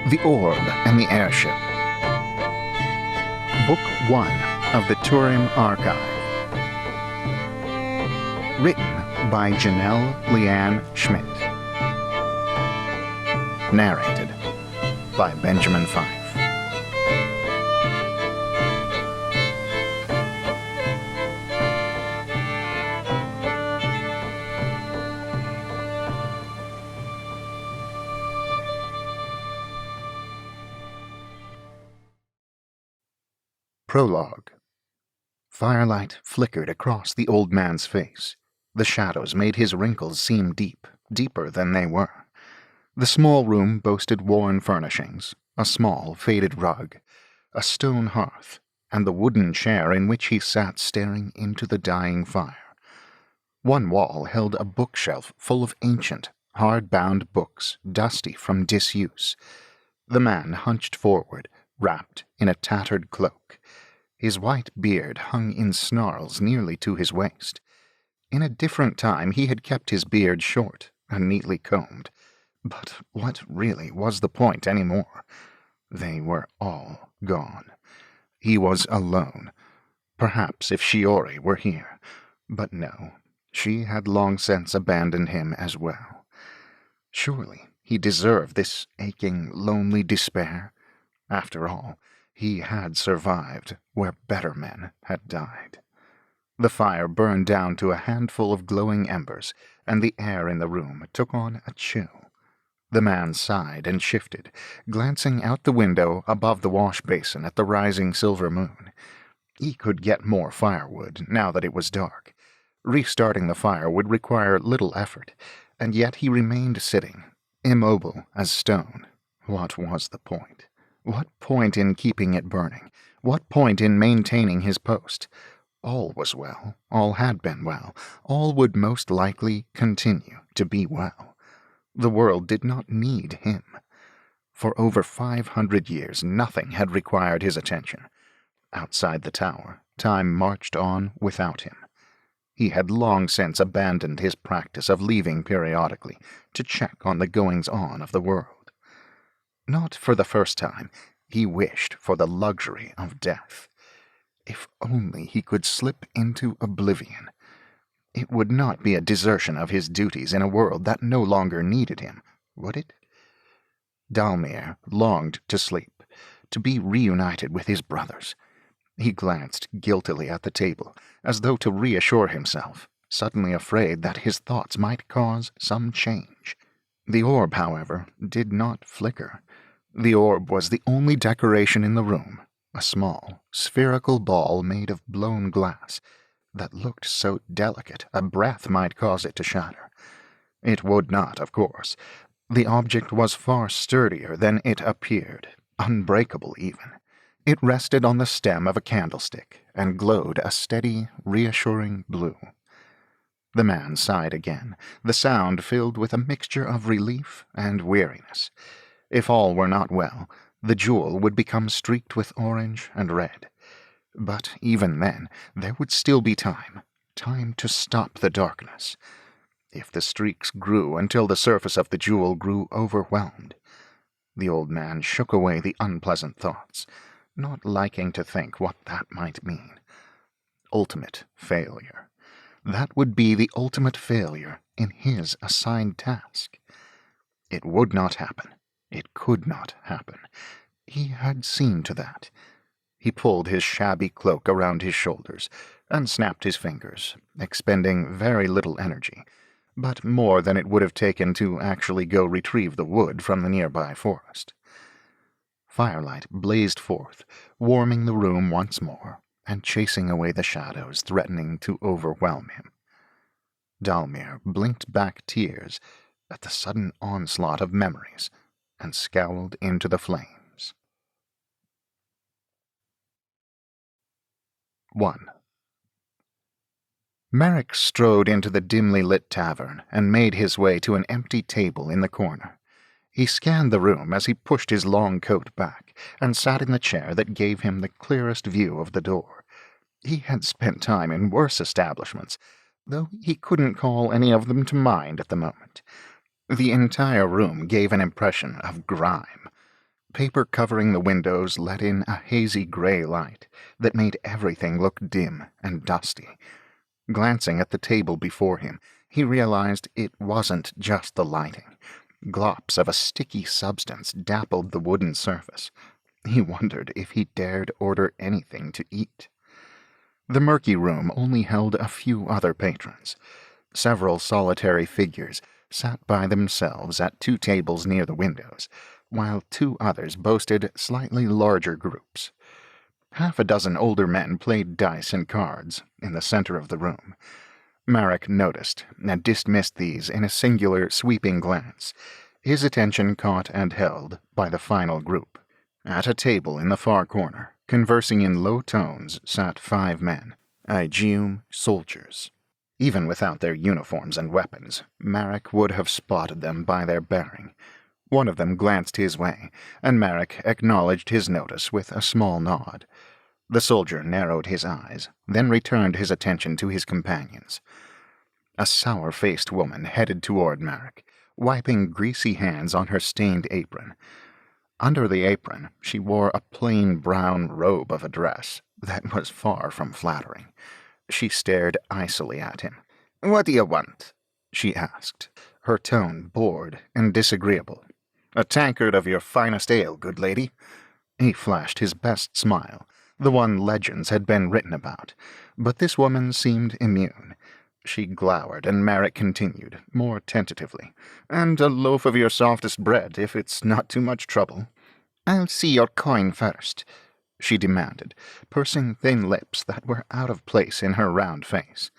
The Orb and the Airship. Book 1 of the Turrim Archive. Written by Jenelle Leanne Schmidt. Narrated by Benjamin Fife. Prologue. Firelight flickered across the old man's face. The shadows made his wrinkles seem deep, deeper than they were. The small room boasted worn furnishings, a small, faded rug, a stone hearth, and the wooden chair in which he sat staring into the dying fire. One wall held a bookshelf full of ancient, hard-bound books, dusty from disuse. The man hunched forward, wrapped in a tattered cloak. His white beard hung in snarls nearly to his waist. In a different time he had kept his beard short and neatly combed. But what really was the point any more? They were all gone. He was alone. Perhaps if Shiori were here. But no, she had long since abandoned him as well. Surely he deserved this aching, lonely despair. After all, he had survived where better men had died. The fire burned down to a handful of glowing embers, and the air in the room took on a chill. The man sighed and shifted, glancing out the window above the wash basin at the rising silver moon. He could get more firewood now that it was dark. Restarting the fire would require little effort, and yet he remained sitting, immobile as stone. What was the point? What point in keeping it burning? What point in maintaining his post? All was well. All had been well. All would most likely continue to be well. The world did not need him. For over 500 years, nothing had required his attention. Outside the tower, time marched on without him. He had long since abandoned his practice of leaving periodically to check on the goings-on of the world. Not for the first time, he wished for the luxury of death. If only he could slip into oblivion. It would not be a desertion of his duties in a world that no longer needed him, would it? Dalmir longed to sleep, to be reunited with his brothers. He glanced guiltily at the table, as though to reassure himself, suddenly afraid that his thoughts might cause some change. The orb, however, did not flicker. The orb was the only decoration in the room, a small, spherical ball made of blown glass that looked so delicate a breath might cause it to shatter. It would not, of course. The object was far sturdier than it appeared, unbreakable even. It rested on the stem of a candlestick and glowed a steady, reassuring blue. The man sighed again, the sound filled with a mixture of relief and weariness. If all were not well, the jewel would become streaked with orange and red. But even then, there would still be time to stop the darkness. If the streaks grew until the surface of the jewel grew overwhelmed. The old man shook away the unpleasant thoughts, not liking to think what that might mean. Ultimate failure. That would be the ultimate failure in his assigned task. It would not happen. It could not happen. He had seen to that. He pulled his shabby cloak around his shoulders and snapped his fingers, expending very little energy, but more than it would have taken to actually go retrieve the wood from the nearby forest. Firelight blazed forth, warming the room once more, and chasing away the shadows threatening to overwhelm him. Dalmir blinked back tears at the sudden onslaught of memories and scowled into the flames. 1. Marik strode into the dimly lit tavern and made his way to an empty table in the corner. He scanned the room as he pushed his long coat back and sat in the chair that gave him the clearest view of the door. He had spent time in worse establishments, though he couldn't call any of them to mind at the moment. The entire room gave an impression of grime. paper covering the windows let in a hazy gray light that made everything look dim and dusty. Glancing at the table before him, he realized it wasn't just the lighting. Glops of a sticky substance dappled the wooden surface. He wondered if he dared order anything to eat. The murky room only held a few other patrons. Several solitary figures sat by themselves at 2 tables near the windows, while 2 others boasted slightly larger groups. Half a dozen older men played dice and cards in the center of the room. Marik noticed and dismissed these in a singular sweeping glance, his attention caught and held by the final group. At a table in the far corner, conversing in low tones, sat 5 men, Aegeum soldiers. Even without their uniforms and weapons, Marik would have spotted them by their bearing. One of them glanced his way, and Marik acknowledged his notice with a small nod. The soldier narrowed his eyes, then returned his attention to his companions. A sour-faced woman headed toward Marik, wiping greasy hands on her stained apron. Under the apron, she wore a plain brown robe of a dress that was far from flattering. She stared icily at him. "What do you want?" she asked, her tone bored and disagreeable. "A tankard of your finest ale, good lady." He flashed his best smile, the one legends had been written about, but this woman seemed immune. She glowered, and Marik continued, more tentatively. "And a loaf of your softest bread, if it's not too much trouble." "I'll see your coin first," she demanded, pursing thin lips that were out of place in her round face.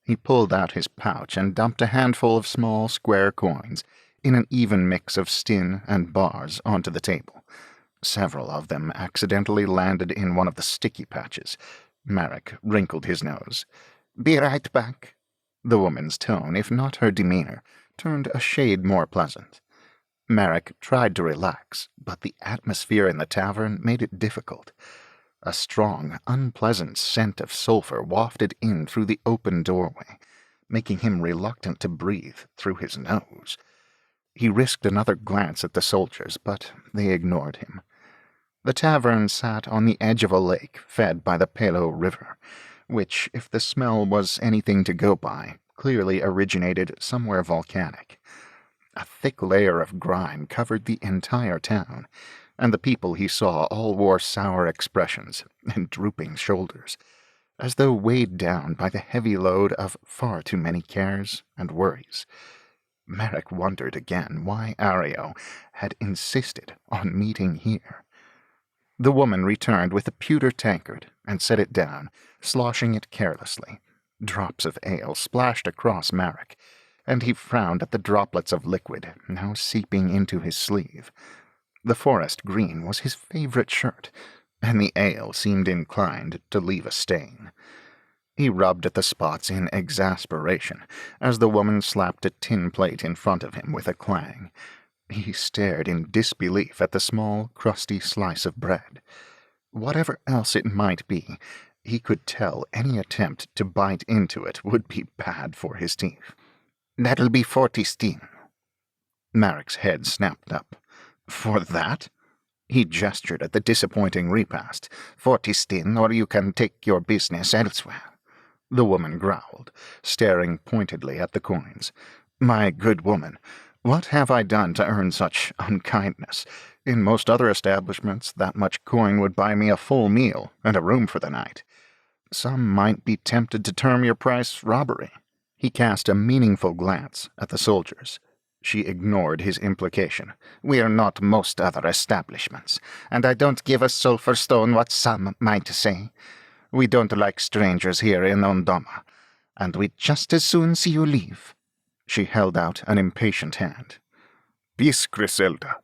He pulled out his pouch and dumped a handful of small square coins in an even mix of stin and bars onto the table. Several of them accidentally landed in one of the sticky patches. Marik wrinkled his nose. "Be right back." The woman's tone, if not her demeanor, turned a shade more pleasant. Marik tried to relax, but the atmosphere in the tavern made it difficult. A strong, unpleasant scent of sulphur wafted in through the open doorway, making him reluctant to breathe through his nose. He risked another glance at the soldiers, but they ignored him. The tavern sat on the edge of a lake fed by the Pelo River, which, if the smell was anything to go by, clearly originated somewhere volcanic. A thick layer of grime covered the entire town, and the people he saw all wore sour expressions and drooping shoulders, as though weighed down by the heavy load of far too many cares and worries. Marik wondered again why Ario had insisted on meeting here. The woman returned with a pewter tankard and set it down, sloshing it carelessly. Drops of ale splashed across Marik, and he frowned at the droplets of liquid now seeping into his sleeve. The forest green was his favorite shirt, and the ale seemed inclined to leave a stain. He rubbed at the spots in exasperation as the woman slapped a tin plate in front of him with a clang. He stared in disbelief at the small, crusty slice of bread. Whatever else it might be, he could tell any attempt to bite into it would be bad for his teeth. "That'll be 40 steen." Marik's head snapped up. "For that?" He gestured at the disappointing repast. 40 steen, or you can take your business elsewhere." The woman growled, staring pointedly at the coins. "My good woman, what have I done to earn such unkindness? In most other establishments, that much coin would buy me a full meal and a room for the night. Some might be tempted to term your price robbery." He cast a meaningful glance at the soldiers. She ignored his implication. "We're not most other establishments, and I don't give a sulphur stone what some might say. We don't like strangers here in Ondoma, and we'd just as soon see you leave." She held out an impatient hand. "Peace, Griselda."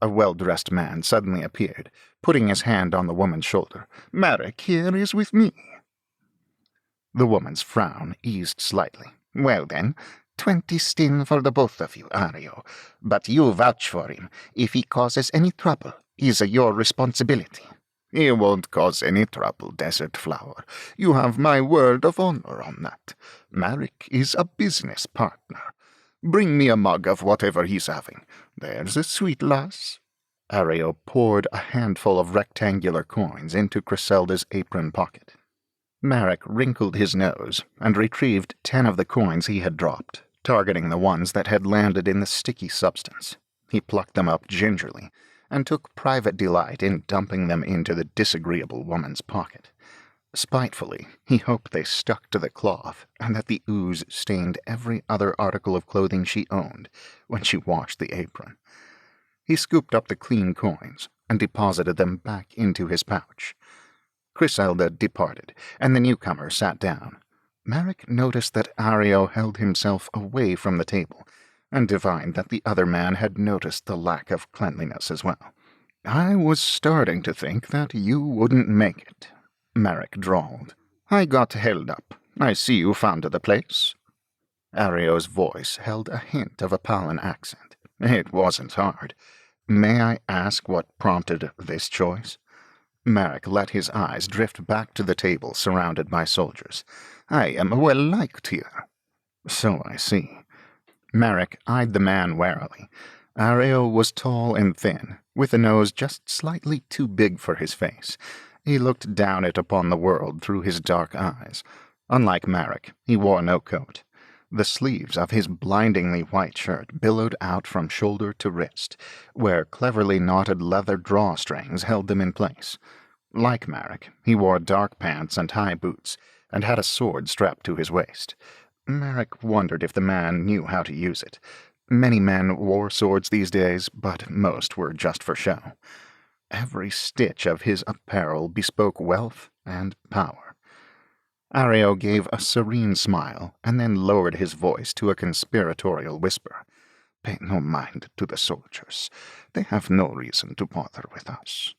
A well-dressed man suddenly appeared, putting his hand on the woman's shoulder. "Marik here is with me." The woman's frown eased slightly. "Well then, 20 stin for the both of you, Ario. But you vouch for him. If he causes any trouble, he's your responsibility." "He won't cause any trouble, Desert Flower. You have my word of honor on that. Marik is a business partner. Bring me a mug of whatever he's having. There's a sweet lass." Ario poured a handful of rectangular coins into Griselda's apron pocket. Marik wrinkled his nose and retrieved 10 of the coins he had dropped, targeting the ones that had landed in the sticky substance. He plucked them up gingerly and took private delight in dumping them into the disagreeable woman's pocket. Spitefully, he hoped they stuck to the cloth and that the ooze stained every other article of clothing she owned when she washed the apron. He scooped up the clean coins and deposited them back into his pouch. Griselda departed, and the newcomer sat down. Marik noticed that Ario held himself away from the table, and divined that the other man had noticed the lack of cleanliness as well. "I was starting to think that you wouldn't make it," Marik drawled. "I got held up. I see you found the place." Ario's voice held a hint of a Palan accent. "It wasn't hard. May I ask what prompted this choice?" Marik let his eyes drift back to the table surrounded by soldiers. "I am well liked here." "So I see." Marik eyed the man warily. Ario was tall and thin, with a nose just slightly too big for his face. He looked down it upon the world through his dark eyes. Unlike Marik, he wore no coat. The sleeves of his blindingly white shirt billowed out from shoulder to wrist, where cleverly knotted leather drawstrings held them in place. Like Marik, he wore dark pants and high boots, and had a sword strapped to his waist. Marik wondered if the man knew how to use it. Many men wore swords these days, but most were just for show. Every stitch of his apparel bespoke wealth and power. Ario gave a serene smile, and then lowered his voice to a conspiratorial whisper. "Pay no mind to the soldiers. They have no reason to bother with us."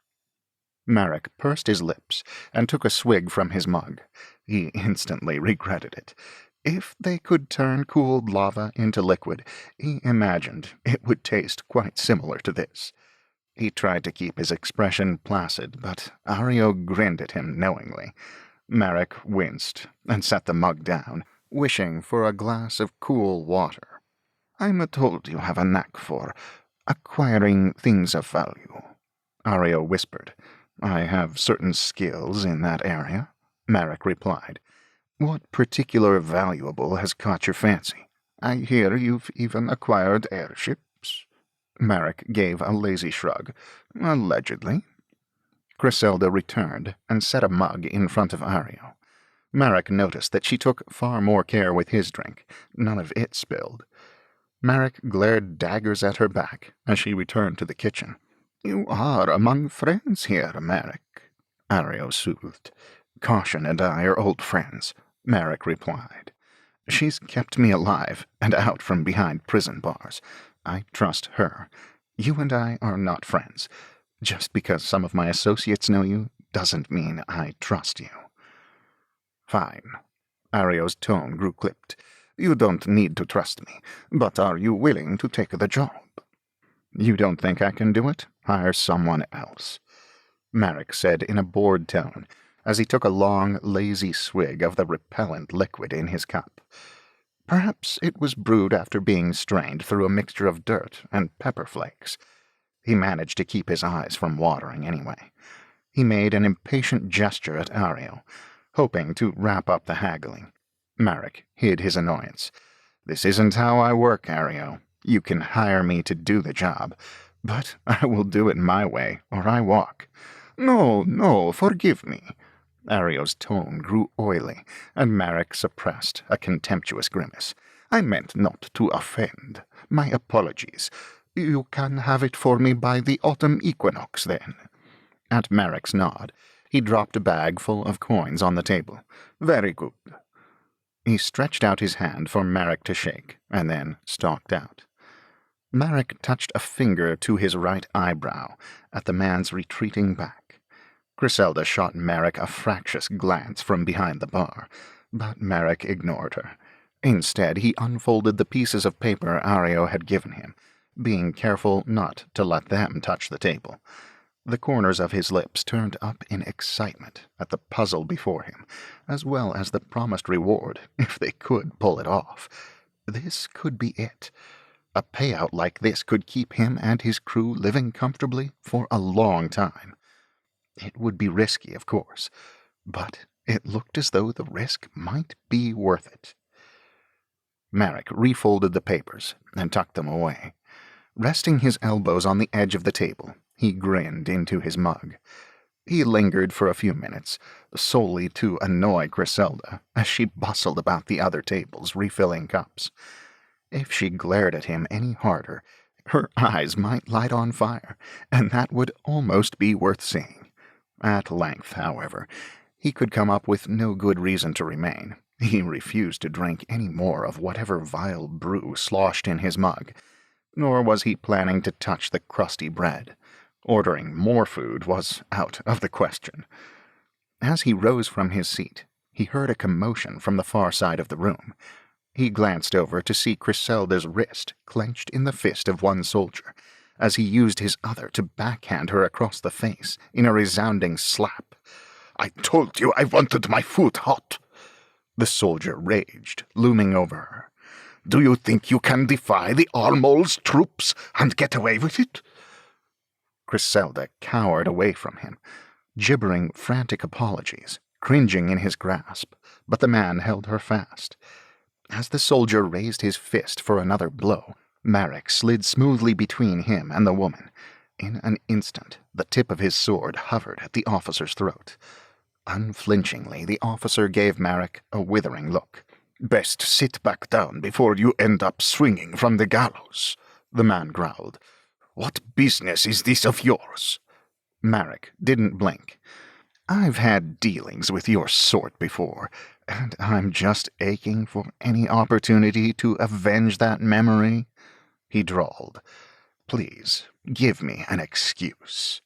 Marik pursed his lips and took a swig from his mug. He instantly regretted it. If they could turn cooled lava into liquid, he imagined it would taste quite similar to this. He tried to keep his expression placid, but Ario grinned at him knowingly. Marik winced and set the mug down, wishing for a glass of cool water. "I'm told you have a knack for acquiring things of value," Ario whispered. "I have certain skills in that area," Marik replied. "What particular valuable has caught your fancy? I hear you've even acquired airships." Marik gave a lazy shrug. "Allegedly." Griselda returned and set a mug in front of Ario. Marik noticed that she took far more care with his drink. None of it spilled. Marik glared daggers at her back as she returned to the kitchen. "You are among friends here, Marik," Ario soothed. "Caution and I are old friends," Marik replied. "She's kept me alive and out from behind prison bars. I trust her. You and I are not friends. Just because some of my associates know you doesn't mean I trust you." "Fine." Ario's tone grew clipped. "You don't need to trust me, but are you willing to take the job?" "You don't think I can do it? Hire someone else," Marik said in a bored tone, as he took a long, lazy swig of the repellent liquid in his cup. Perhaps it was brewed after being strained through a mixture of dirt and pepper flakes. He managed to keep his eyes from watering anyway. He made an impatient gesture at Ario, hoping to wrap up the haggling. Marik hid his annoyance. "This isn't how I work, Ario. You can hire me to do the job, but I will do it my way, or I walk." No, forgive me." Ario's tone grew oily, and Marik suppressed a contemptuous grimace. "I meant not to offend. My apologies. You can have it for me by the autumn equinox, then." At Marik's nod, he dropped a bag full of coins on the table. "Very good." He stretched out his hand for Marik to shake, and then stalked out. Marik touched a finger to his right eyebrow at the man's retreating back. Griselda shot Marik a fractious glance from behind the bar, but Marik ignored her. Instead, he unfolded the pieces of paper Ario had given him, being careful not to let them touch the table. The corners of his lips turned up in excitement at the puzzle before him, as well as the promised reward if they could pull it off. This could be it. A payout like this could keep him and his crew living comfortably for a long time. It would be risky, of course, but it looked as though the risk might be worth it. Marik refolded the papers and tucked them away. Resting his elbows on the edge of the table, he grinned into his mug. He lingered for a few minutes, solely to annoy Griselda as she bustled about the other tables refilling cups. If she glared at him any harder, her eyes might light on fire, and that would almost be worth seeing. At length, however, he could come up with no good reason to remain. He refused to drink any more of whatever vile brew sloshed in his mug, nor was he planning to touch the crusty bread. Ordering more food was out of the question. As he rose from his seat, he heard a commotion from the far side of the room. He glanced over to see Griselda's wrist clenched in the fist of one soldier, as he used his other to backhand her across the face in a resounding slap. "I told you I wanted my food hot!" The soldier raged, looming over her. "Do you think you can defy the Armol's troops and get away with it?" Griselda cowered away from him, gibbering frantic apologies, cringing in his grasp, but the man held her fast. As the soldier raised his fist for another blow, Marik slid smoothly between him and the woman. In an instant, the tip of his sword hovered at the officer's throat. Unflinchingly, the officer gave Marik a withering look. "Best sit back down before you end up swinging from the gallows," the man growled. "What business is this of yours?" Marik didn't blink. "I've had dealings with your sort before, and I'm just aching for any opportunity to avenge that memory," he drawled. "Please, give me an excuse."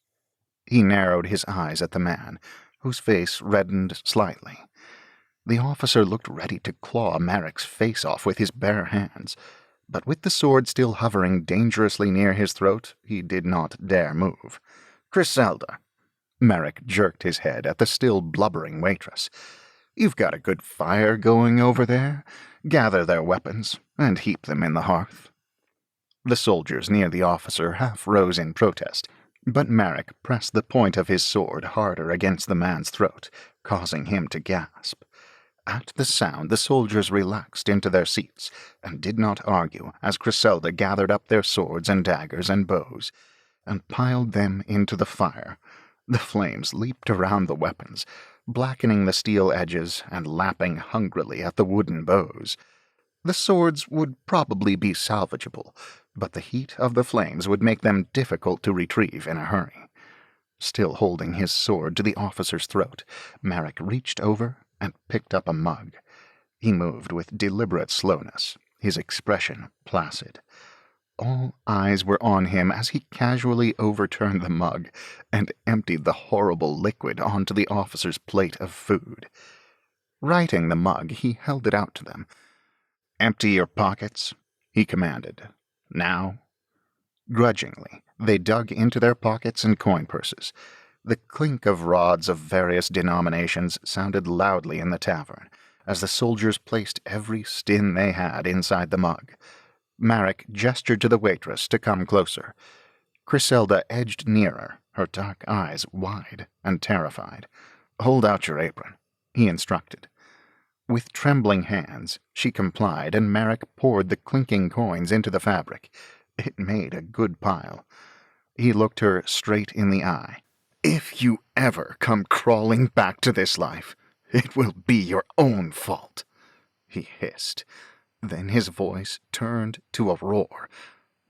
He narrowed his eyes at the man, whose face reddened slightly. The officer looked ready to claw Marik's face off with his bare hands, but with the sword still hovering dangerously near his throat, he did not dare move. "Griselda." Marik jerked his head at the still blubbering waitress. "You've got a good fire going over there. Gather their weapons and heap them in the hearth." The soldiers near the officer half rose in protest, but Marik pressed the point of his sword harder against the man's throat, causing him to gasp. At the sound, the soldiers relaxed into their seats and did not argue as Griselda gathered up their swords and daggers and bows and piled them into the fire. The flames leaped around the weapons, blackening the steel edges and lapping hungrily at the wooden bows. The swords would probably be salvageable, but the heat of the flames would make them difficult to retrieve in a hurry. Still holding his sword to the officer's throat, Marik reached over and picked up a mug. He moved with deliberate slowness, his expression placid. All eyes were on him as he casually overturned the mug and emptied the horrible liquid onto the officer's plate of food. Righting the mug, he held it out to them. "Empty your pockets," he commanded. "Now." Grudgingly, they dug into their pockets and coin purses. The clink of rods of various denominations sounded loudly in the tavern, as the soldiers placed every stin they had inside the mug. Marik gestured to the waitress to come closer. Griselda edged nearer, her dark eyes wide and terrified. "Hold out your apron," he instructed. With trembling hands, she complied, and Marik poured the clinking coins into the fabric. It made a good pile. He looked her straight in the eye. "If you ever come crawling back to this life, it will be your own fault," he hissed. Then his voice turned to a roar.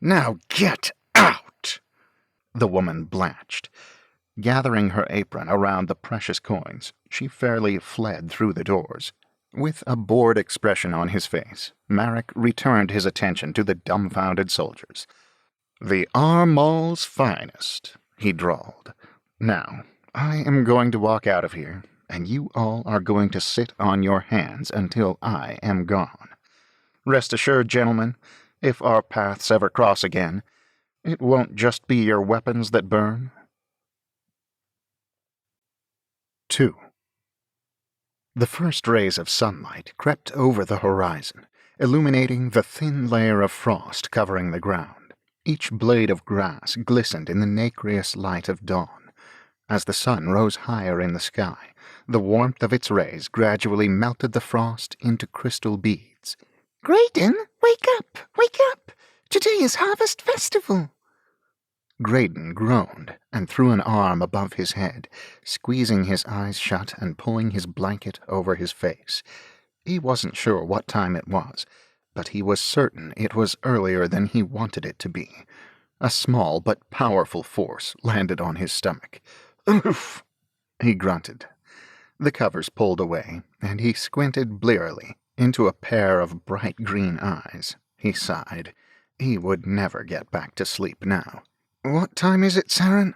"Now get out!" The woman blanched. Gathering her apron around the precious coins, she fairly fled through the doors. With a bored expression on his face, Marik returned his attention to the dumbfounded soldiers. "The Armol's finest," he drawled. "Now, I am going to walk out of here, and you all are going to sit on your hands until I am gone. Rest assured, gentlemen, if our paths ever cross again, it won't just be your weapons that burn." 2. The first rays of sunlight crept over the horizon, illuminating the thin layer of frost covering the ground. Each blade of grass glistened in the nacreous light of dawn. As the sun rose higher in the sky, the warmth of its rays gradually melted the frost into crystal beads. "Grayden, wake up! Wake up! Today is Harvest Festival!" Grayden groaned and threw an arm above his head, squeezing his eyes shut and pulling his blanket over his face. He wasn't sure what time it was, but he was certain it was earlier than he wanted it to be. A small but powerful force landed on his stomach. "Oof!" he grunted. The covers pulled away, and he squinted blearily into a pair of bright green eyes. He sighed. He would never get back to sleep now. "What time is it, Saren?"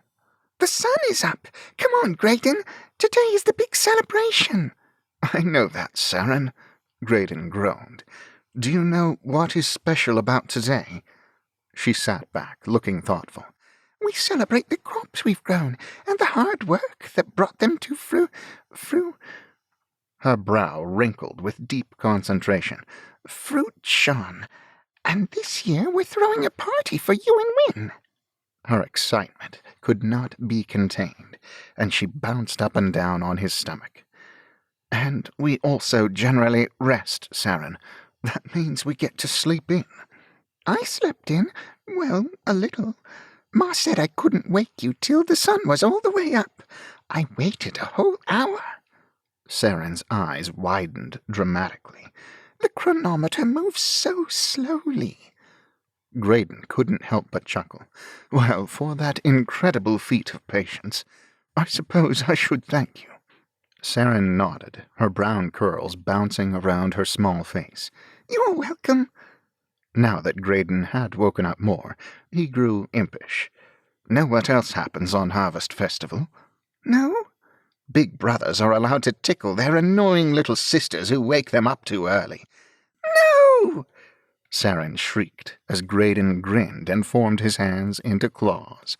"The sun is up! Come on, Grayden! Today is the big celebration!" "I know that, Saren," Grayden groaned. "Do you know what is special about today?" She sat back, looking thoughtful. "We celebrate the crops we've grown, and the hard work that brought them to fruit. Her brow wrinkled with deep concentration. "Fruition. And this year we're throwing a party for you and Wynn." Her excitement could not be contained, and she bounced up and down on his stomach. "And we also generally rest, Saren. That means we get to sleep in." "I slept in, well, a little. Ma said I couldn't wake you till the sun was all the way up. I waited a whole hour." Saren's eyes widened dramatically. "The chronometer moves so slowly." Grayden couldn't help but chuckle. "Well, for that incredible feat of patience, I suppose I should thank you." Saren nodded, her brown curls bouncing around her small face. "You're welcome." Now that Grayden had woken up more, he grew impish. "Know what else happens on Harvest Festival?" "No?" "Big brothers are allowed to tickle their annoying little sisters who wake them up too early." "No!" Saren shrieked as Grayden grinned and formed his hands into claws.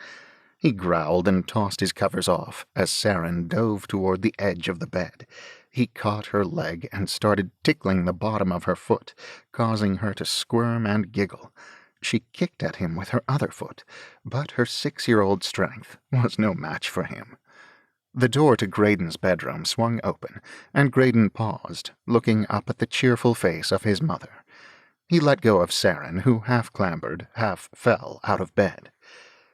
He growled and tossed his covers off as Saren dove toward the edge of the bed. He caught her leg and started tickling the bottom of her foot, causing her to squirm and giggle. She kicked at him with her other foot, but her 6-year-old strength was no match for him. The door to Grayden's bedroom swung open, and Grayden paused, looking up at the cheerful face of his mother. He let go of Saren, who half clambered, half fell out of bed.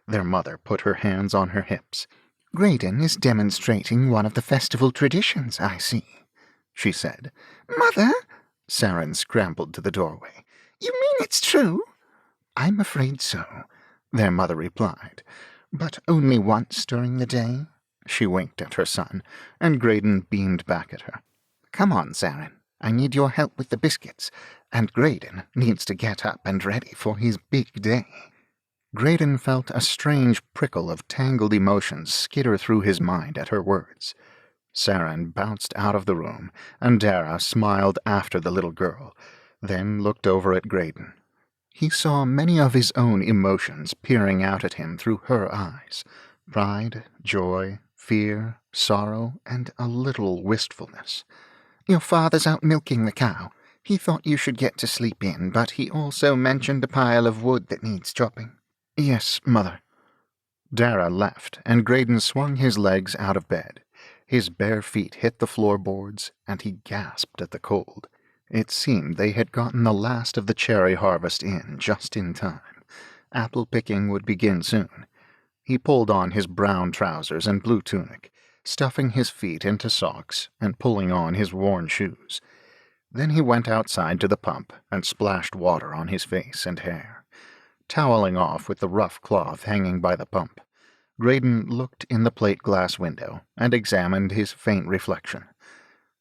Their mother put her hands on her hips. "Grayden is demonstrating one of the festival traditions, I see," she said. "Mother?" Saren scrambled to the doorway. "You mean it's true?" "I'm afraid so," their mother replied. "But only once during the day." She winked at her son, and Grayden beamed back at her. "Come on, Saren. I need your help with the biscuits, and Grayden needs to get up and ready for his big day." Grayden felt a strange prickle of tangled emotions skitter through his mind at her words. Saren bounced out of the room, and Dara smiled after the little girl, then looked over at Grayden. He saw many of his own emotions peering out at him through her eyes: pride, joy, fear, sorrow, and a little wistfulness. "Your father's out milking the cow. He thought you should get to sleep in, but he also mentioned a pile of wood that needs chopping." "Yes, Mother." Dara left, and Grayden swung his legs out of bed. His bare feet hit the floorboards, and he gasped at the cold. It seemed they had gotten the last of the cherry harvest in just in time. Apple picking would begin soon. He pulled on his brown trousers and blue tunic, stuffing his feet into socks and pulling on his worn shoes. Then he went outside to the pump and splashed water on his face and hair. Toweling off with the rough cloth hanging by the pump, Grayden looked in the plate-glass window and examined his faint reflection.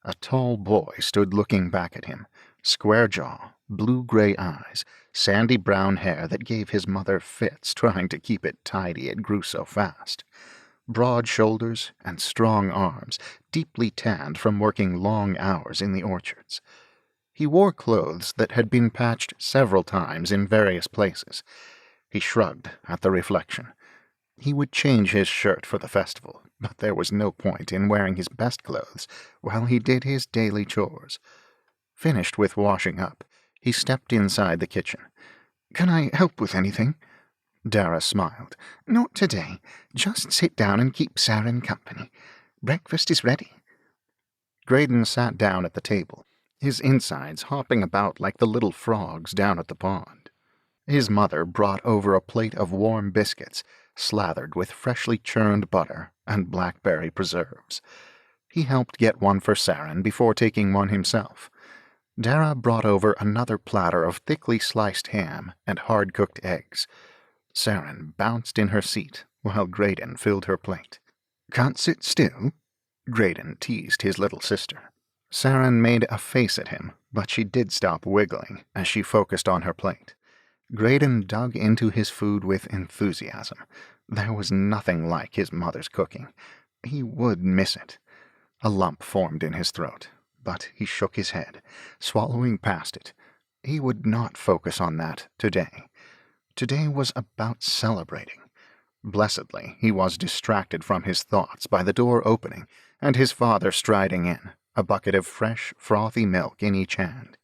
A tall boy stood looking back at him, square jaw, blue-gray eyes, sandy brown hair that gave his mother fits trying to keep it tidy, it grew so fast. Broad shoulders and strong arms, deeply tanned from working long hours in the orchards. He wore clothes that had been patched several times in various places. He shrugged at the reflection. He would change his shirt for the festival, but there was no point in wearing his best clothes while he did his daily chores. Finished with washing up, He stepped inside the kitchen. "Can I help with anything?" Dara smiled. "Not today. Just sit down and keep Saren company. Breakfast is ready." Grayden sat down at the table, his insides hopping about like the little frogs down at the pond. His mother brought over a plate of warm biscuits, slathered with freshly churned butter and blackberry preserves. He helped get one for Saren before taking one himself. Dara brought over another platter of thickly sliced ham and hard-cooked eggs. Saren bounced in her seat while Grayden filled her plate. "Can't sit still?" Grayden teased his little sister. Saren made a face at him, but she did stop wiggling as she focused on her plate. Grayden dug into his food with enthusiasm. There was nothing like his mother's cooking. He would miss it. A lump formed in his throat, but he shook his head, swallowing past it. He would not focus on that today. Today was about celebrating. Blessedly, he was distracted from his thoughts by the door opening and his father striding in, a bucket of fresh, frothy milk in each hand.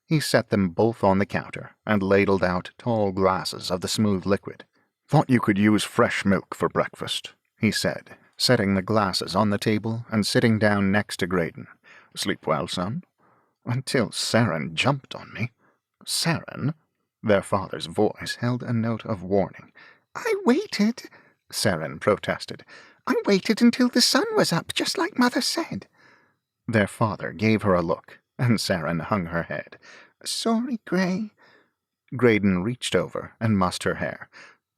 He set them both on the counter and ladled out tall glasses of the smooth liquid. "Thought you could use fresh milk for breakfast," he said, setting the glasses on the table and sitting down next to Grayden. "Sleep well, son?" Until Saren jumped on me. Saren? Their father's voice held a note of warning. "I waited," Saren protested. "I waited until the sun was up, just like Mother said." Their father gave her a look, and Saren hung her head. "Sorry, Gray." Grayden reached over and mussed her hair.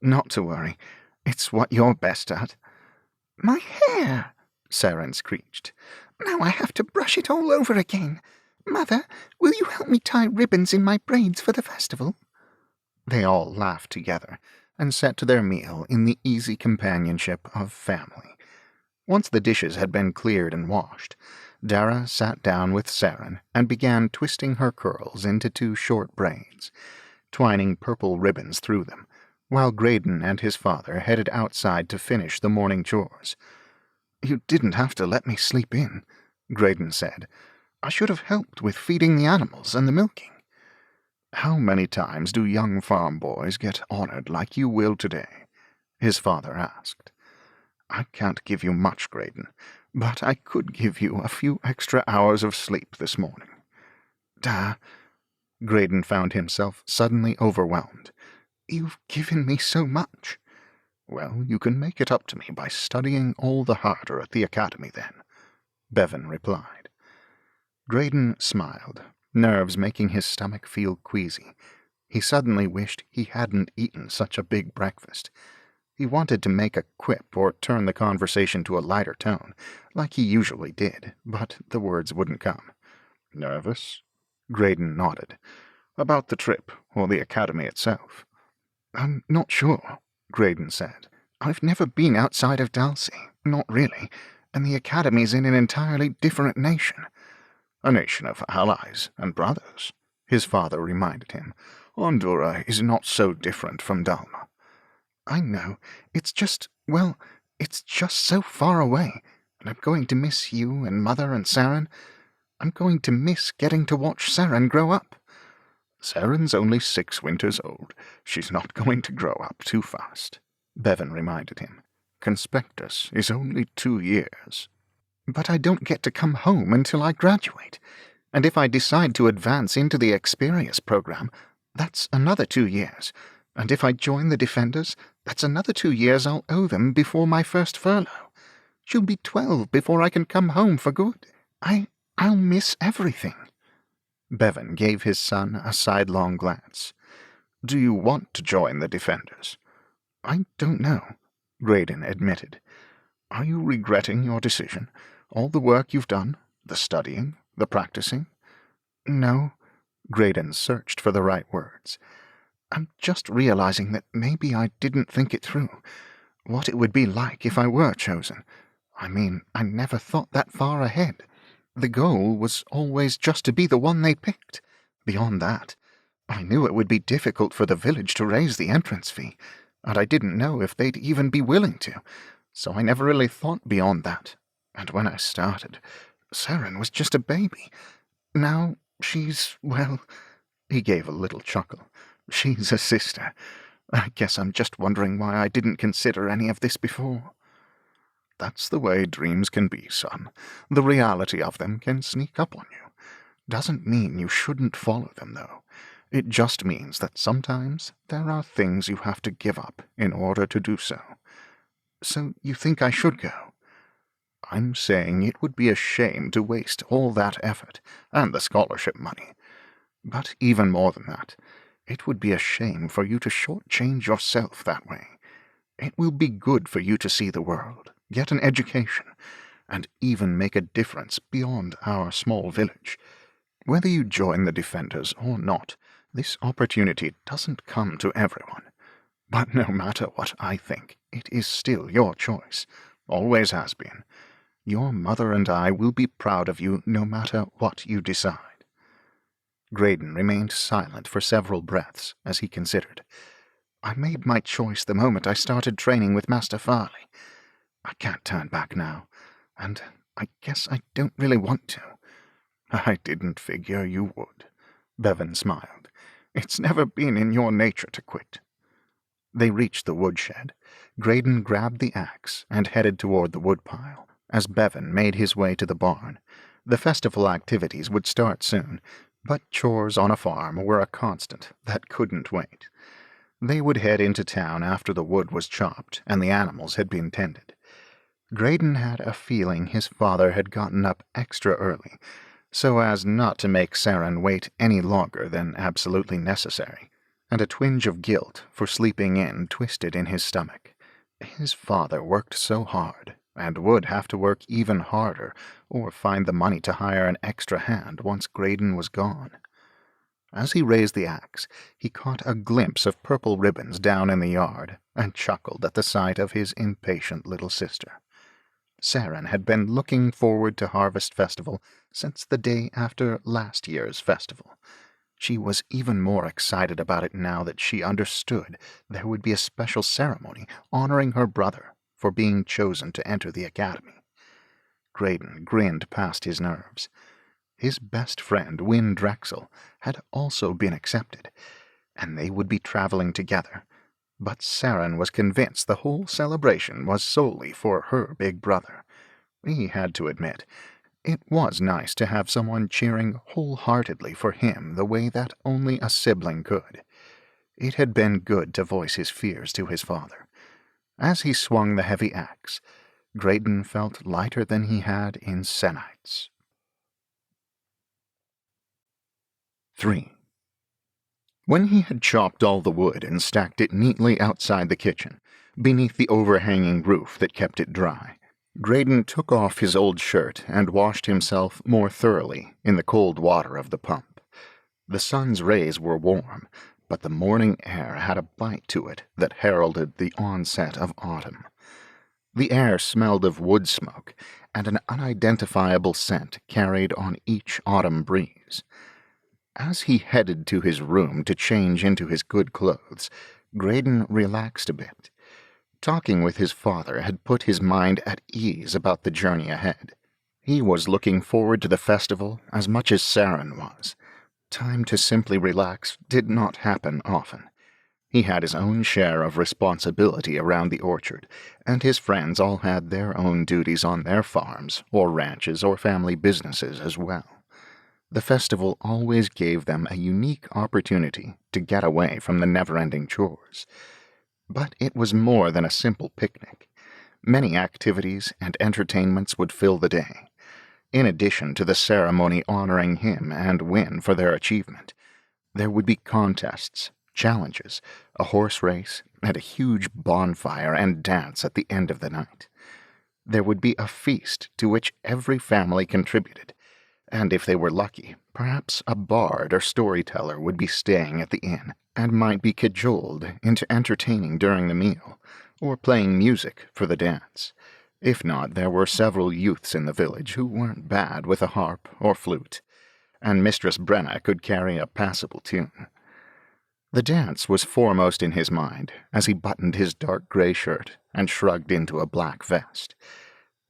"Not to worry. It's what you're best at." "My hair!" Saren screeched. "Now I have to brush it all over again. Mother, will you help me tie ribbons in my braids for the festival?" They all laughed together and set to their meal in the easy companionship of family. Once the dishes had been cleared and washed, Dara sat down with Saren and began twisting her curls into 2 short braids, twining purple ribbons through them, while Grayden and his father headed outside to finish the morning chores. "You didn't have to let me sleep in," Grayden said. "I should have helped with feeding the animals and the milking." "How many times do young farm boys get honored like you will today?" his father asked. "I can't give you much, Grayden, but I could give you a few extra hours of sleep this morning." "Da." Grayden found himself suddenly overwhelmed. "You've given me so much." "Well, you can make it up to me by studying all the harder at the academy then," Bevan replied. Grayden smiled, nerves making his stomach feel queasy. He suddenly wished he hadn't eaten such a big breakfast. He wanted to make a quip or turn the conversation to a lighter tone, like he usually did, but the words wouldn't come. "Nervous?" Grayden nodded. "About the trip, or the academy itself?" "I'm not sure," Grayden said. "I've never been outside of Dalsy, not really, and the academy's in an entirely different nation." "A nation of allies and brothers," his father reminded him. "Ondura is not so different from Dalmir." "I know. It's just so far away, and I'm going to miss you and Mother and Saren. I'm going to miss getting to watch Saren grow up." "Saren's only 6 winters old. She's not going to grow up too fast," Bevan reminded him. "Conspectus is only 2 years." "But I don't get to come home until I graduate. And if I decide to advance into the Experience program, that's another 2 years. And if I join the Defenders, that's another 2 years I'll owe them before my first furlough. She'll be 12 before I can come home for good. I'll miss everything." Bevan gave his son a sidelong glance. "Do you want to join the Defenders?" "I don't know," Grayden admitted. "Are you regretting your decision? All the work you've done? The studying? The practicing?" "No." Grayden searched for the right words. "I'm just realizing that maybe I didn't think it through. What it would be like if I were chosen. I mean, I never thought that far ahead. The goal was always just to be the one they picked. Beyond that, I knew it would be difficult for the village to raise the entrance fee, and I didn't know if they'd even be willing to, so I never really thought beyond that. And when I started, Saren was just a baby. Now she's, well, He gave a little chuckle. She's a sister. I guess I'm just wondering why I didn't consider any of this before. That's the way dreams can be, son. The reality of them can sneak up on you. Doesn't mean you shouldn't follow them, though. It just means that sometimes there are things you have to give up in order to do so. So you think I should go? I'm saying it would be a shame to waste all that effort and the scholarship money. But even more than that, it would be a shame for you to shortchange yourself that way. It will be good for you to see the world, get an education, and even make a difference beyond our small village. Whether you join the Defenders or not, this opportunity doesn't come to everyone. But no matter what I think, it is still your choice. Always has been. Your mother and I will be proud of you no matter what you decide. Grayden remained silent for several breaths as he considered. I made my choice the moment I started training with Master Farley. I can't turn back now, and I guess I don't really want to. I didn't figure you would. Bevan smiled. It's never been in your nature to quit. They reached the woodshed. Grayden grabbed the axe and headed toward the woodpile, as Bevan made his way to the barn. The festival activities would start soon, but chores on a farm were a constant that couldn't wait. They would head into town after the wood was chopped and the animals had been tended. Grayden had a feeling his father had gotten up extra early, so as not to make Saren wait any longer than absolutely necessary, and a twinge of guilt for sleeping in twisted in his stomach. His father worked so hard, and would have to work even harder or find the money to hire an extra hand once Grayden was gone. As he raised the axe, he caught a glimpse of purple ribbons down in the yard and chuckled at the sight of his impatient little sister. Saren had been looking forward to Harvest Festival since the day after last year's festival. She was even more excited about it now that she understood there would be a special ceremony honoring her brother for being chosen to enter the academy. Grayden grinned past his nerves. His best friend, Wynn Drexel, had also been accepted, and they would be traveling together. But Saren was convinced the whole celebration was solely for her big brother. He had to admit, it was nice to have someone cheering wholeheartedly for him the way that only a sibling could. It had been good to voice his fears to his father. As he swung the heavy axe, Grayden felt lighter than he had in Senites. 3. When he had chopped all the wood and stacked it neatly outside the kitchen, beneath the overhanging roof that kept it dry, Grayden took off his old shirt and washed himself more thoroughly in the cold water of the pump. The sun's rays were warm, but the morning air had a bite to it that heralded the onset of autumn. The air smelled of wood smoke, and an unidentifiable scent carried on each autumn breeze. As he headed to his room to change into his good clothes, Grayden relaxed a bit. Talking with his father had put his mind at ease about the journey ahead. He was looking forward to the festival as much as Saren was. Time to simply relax did not happen often. He had his own share of responsibility around the orchard, and his friends all had their own duties on their farms or ranches or family businesses as well. The festival always gave them a unique opportunity to get away from the never-ending chores. But it was more than a simple picnic. Many activities and entertainments would fill the day. In addition to the ceremony honoring him and Wynn for their achievement, there would be contests, challenges, a horse race, and a huge bonfire and dance at the end of the night. There would be a feast to which every family contributed, and if they were lucky, perhaps a bard or storyteller would be staying at the inn and might be cajoled into entertaining during the meal, or playing music for the dance. If not, there were several youths in the village who weren't bad with a harp or flute, and Mistress Brenna could carry a passable tune. The dance was foremost in his mind as he buttoned his dark gray shirt and shrugged into a black vest.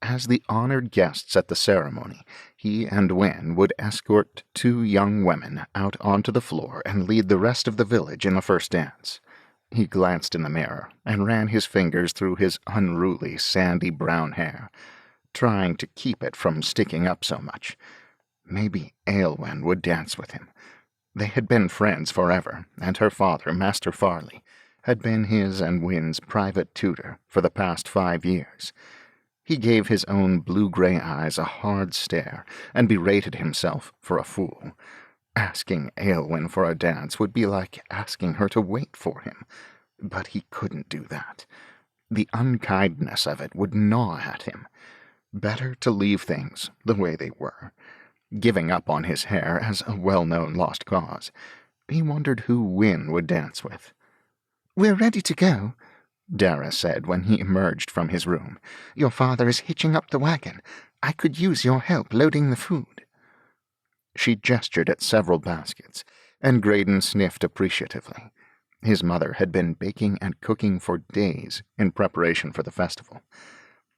As the honored guests at the ceremony, he and Wynn would escort 2 young women out onto the floor and lead the rest of the village in the first dance. He glanced in the mirror and ran his fingers through his unruly, sandy brown hair, trying to keep it from sticking up so much. Maybe Aelwen would dance with him. They had been friends forever, and her father, Master Farley, had been his and Wynn's private tutor for the past 5 years. He gave his own blue-gray eyes a hard stare and berated himself for a fool. Asking Aelwen for a dance would be like asking her to wait for him, but he couldn't do that. The unkindness of it would gnaw at him. Better to leave things the way they were. Giving up on his hair as a well-known lost cause, he wondered who Wynn would dance with. "We're ready to go," Dara said when he emerged from his room. "Your father is hitching up the wagon. I could use your help loading the food." She gestured at several baskets, and Grayden sniffed appreciatively. His mother had been baking and cooking for days in preparation for the festival.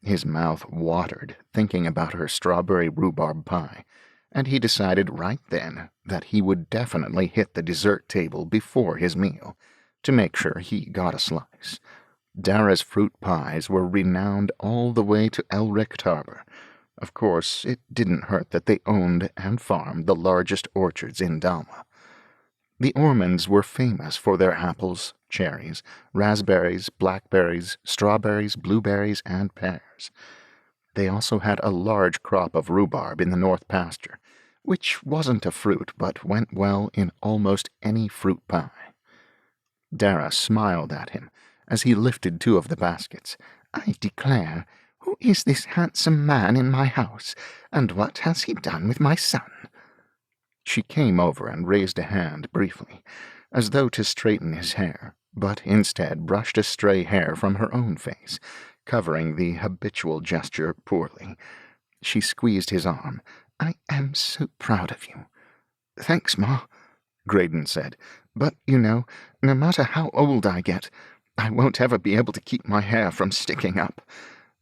His mouth watered thinking about her strawberry rhubarb pie, and he decided right then that he would definitely hit the dessert table before his meal, to make sure he got a slice. Dara's fruit pies were renowned all the way to Elric Tarbor. Of course, it didn't hurt that they owned and farmed the largest orchards in Dalmir. The Ormonds were famous for their apples, cherries, raspberries, blackberries, strawberries, blueberries, and pears. They also had a large crop of rhubarb in the north pasture, which wasn't a fruit but went well in almost any fruit pie. Dara smiled at him as he lifted 2 of the baskets. "I declare, who is this handsome man in my house, and what has he done with my son?" She came over and raised a hand briefly, as though to straighten his hair, but instead brushed a stray hair from her own face, covering the habitual gesture poorly. She squeezed his arm. "I am so proud of you." "Thanks, Ma," Grayden said. "But, no matter how old I get, I won't ever be able to keep my hair from sticking up.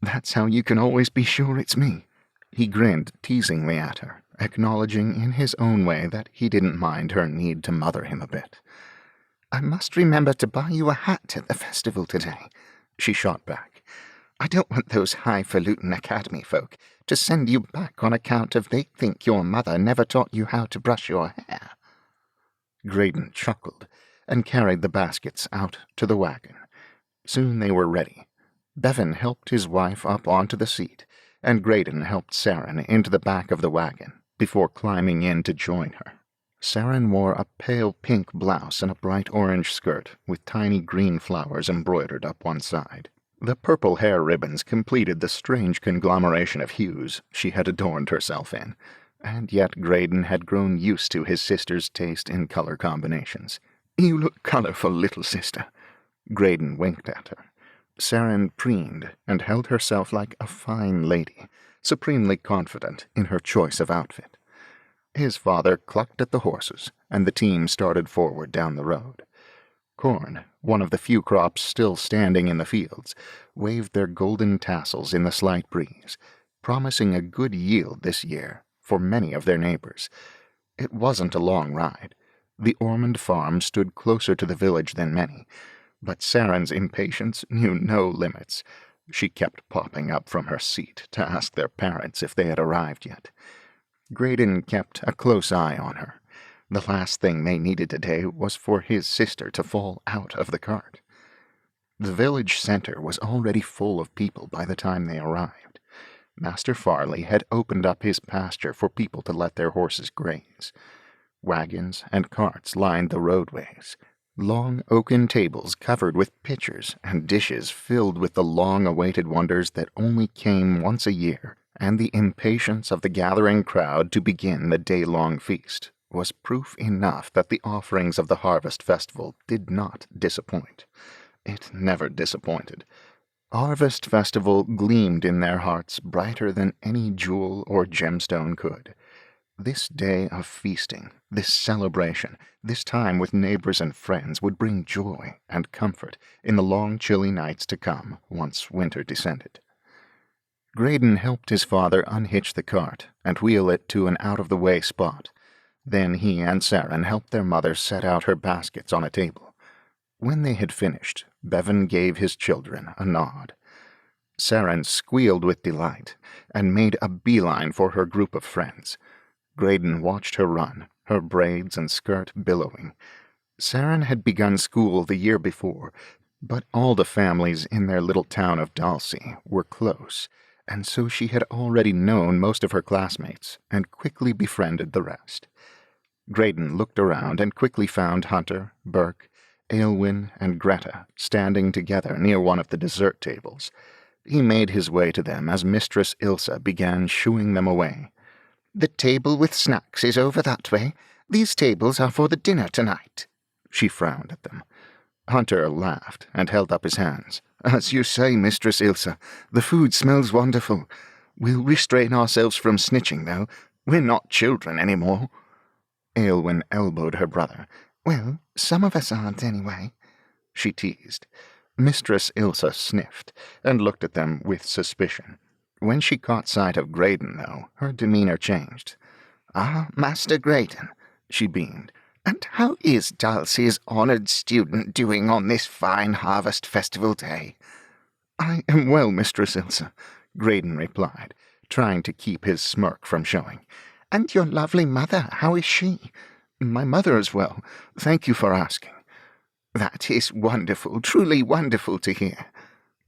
That's how you can always be sure it's me." He grinned teasingly at her, acknowledging in his own way that he didn't mind her need to mother him a bit. "I must remember to buy you a hat at the festival today," she shot back. "I don't want those highfalutin academy folk to send you back on account of they think your mother never taught you how to brush your hair." Grayden chuckled and carried the baskets out to the wagon. Soon they were ready. Bevan helped his wife up onto the seat, and Grayden helped Saren into the back of the wagon before climbing in to join her. Saren wore a pale pink blouse and a bright orange skirt with tiny green flowers embroidered up one side. The purple hair ribbons completed the strange conglomeration of hues she had adorned herself in, and yet Grayden had grown used to his sister's taste in color combinations. "You look colorful, little sister." Grayden winked at her. Saren preened and held herself like a fine lady, supremely confident in her choice of outfit. His father clucked at the horses, and the team started forward down the road. Corn, one of the few crops still standing in the fields, waved their golden tassels in the slight breeze, promising a good yield this year for many of their neighbors. It wasn't a long ride. The Ormond farm stood closer to the village than many, but Saren's impatience knew no limits. She kept popping up from her seat to ask their parents if they had arrived yet. Grayden kept a close eye on her. The last thing they needed today was for his sister to fall out of the cart. The village center was already full of people by the time they arrived. Master Farley had opened up his pasture for people to let their horses graze. Wagons and carts lined the roadways. Long oaken tables covered with pitchers and dishes filled with the long-awaited wonders that only came once a year, and the impatience of the gathering crowd to begin the day-long feast was proof enough that the offerings of the Harvest Festival did not disappoint. It never disappointed. Harvest Festival gleamed in their hearts brighter than any jewel or gemstone could. This day of feasting, this celebration, this time with neighbors and friends would bring joy and comfort in the long chilly nights to come once winter descended. Grayden helped his father unhitch the cart and wheel it to an out-of-the-way spot. Then he and Saren helped their mother set out her baskets on a table. When they had finished, Bevan gave his children a nod. Saren squealed with delight and made a beeline for her group of friends. Grayden watched her run, her braids and skirt billowing. Saren had begun school the year before, but all the families in their little town of Dalsy were close, and so she had already known most of her classmates and quickly befriended the rest. Grayden looked around and quickly found Hunter, Burke, Aylwin, and Greta standing together near one of the dessert tables. He made his way to them as Mistress Ilsa began shooing them away. "The table with snacks is over that way. These tables are for the dinner tonight." She frowned at them. Hunter laughed and held up his hands. "As you say, Mistress Ilsa, the food smells wonderful. We'll restrain ourselves from snitching, though. We're not children anymore." Aylwin elbowed her brother. "Well, some of us aren't, anyway," she teased. Mistress Ilsa sniffed and looked at them with suspicion. When she caught sight of Grayden, though, her demeanor changed. "Ah, Master Grayden," she beamed. "And how is Dalsy's honored student doing on this fine harvest festival day?" "I am well, Mistress Ilsa," Grayden replied, trying to keep his smirk from showing. "And your lovely mother, how is she?" "My mother is well. Thank you for asking." "That is wonderful, truly wonderful to hear."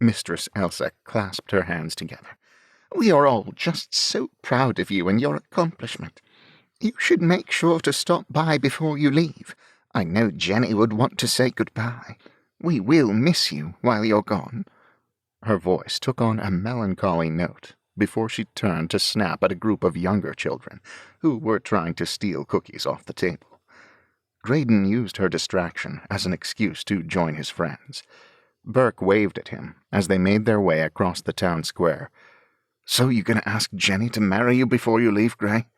Mistress Elsa clasped her hands together. "We are all just so proud of you and your accomplishment. You should make sure to stop by before you leave. I know Jenny would want to say goodbye. We will miss you while you're gone." Her voice took on a melancholy note before she turned to snap at a group of younger children who were trying to steal cookies off the table. Grayden used her distraction as an excuse to join his friends. Burke waved at him as they made their way across the town square. "So you gonna ask Jenny to marry you before you leave, Gray?"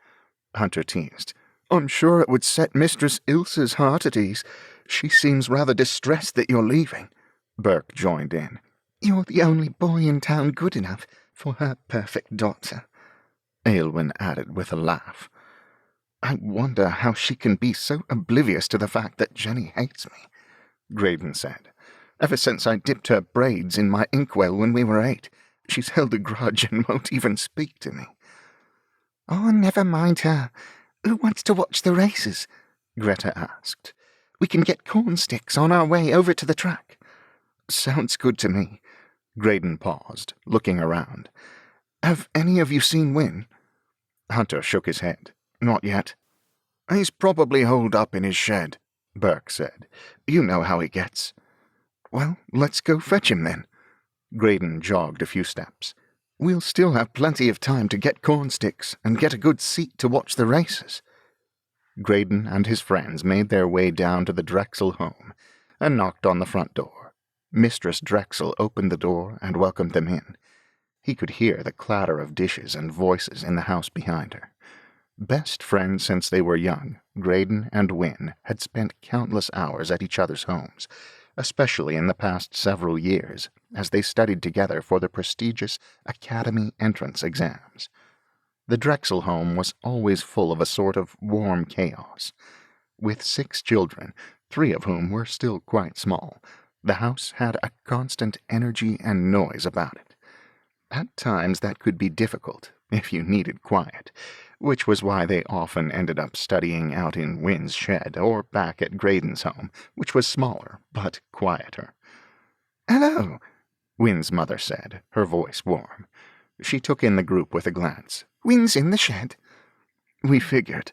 Hunter teased. "I'm sure it would set Mistress Ilsa's heart at ease. She seems rather distressed that you're leaving." Burke joined in. "You're the only boy in town good enough for her perfect daughter," Aylwin added with a laugh. "I wonder how she can be so oblivious to the fact that Jenny hates me," Grayden said. "Ever since I dipped her braids in my inkwell when we were 8, she's held a grudge and won't even speak to me." "Oh, never mind her. Who wants to watch the races?" Greta asked. "We can get corn sticks on our way over to the track." "Sounds good to me." Grayden paused, looking around. "Have any of you seen Wynn?" Hunter shook his head. "Not yet." "He's probably holed up in his shed," Burke said. "You know how he gets." "Well, let's go fetch him then." Grayden jogged a few steps. "We'll still have plenty of time to get corn sticks and get a good seat to watch the races." Grayden and his friends made their way down to the Drexel home and knocked on the front door. Mistress Drexel opened the door and welcomed them in. He could hear the clatter of dishes and voices in the house behind her. Best friends since they were young, Grayden and Wynn had spent countless hours at each other's homes, especially in the past several years, as they studied together for the prestigious Academy entrance exams. The Drexel home was always full of a sort of warm chaos. With 6 children, 3 of whom were still quite small, the house had a constant energy and noise about it. At times that could be difficult, if you needed quiet, which was why they often ended up studying out in Wynn's shed or back at Grayden's home, which was smaller but quieter. "Hello," Wynn's mother said, her voice warm. She took in the group with a glance. "Wynn's in the shed." "We figured."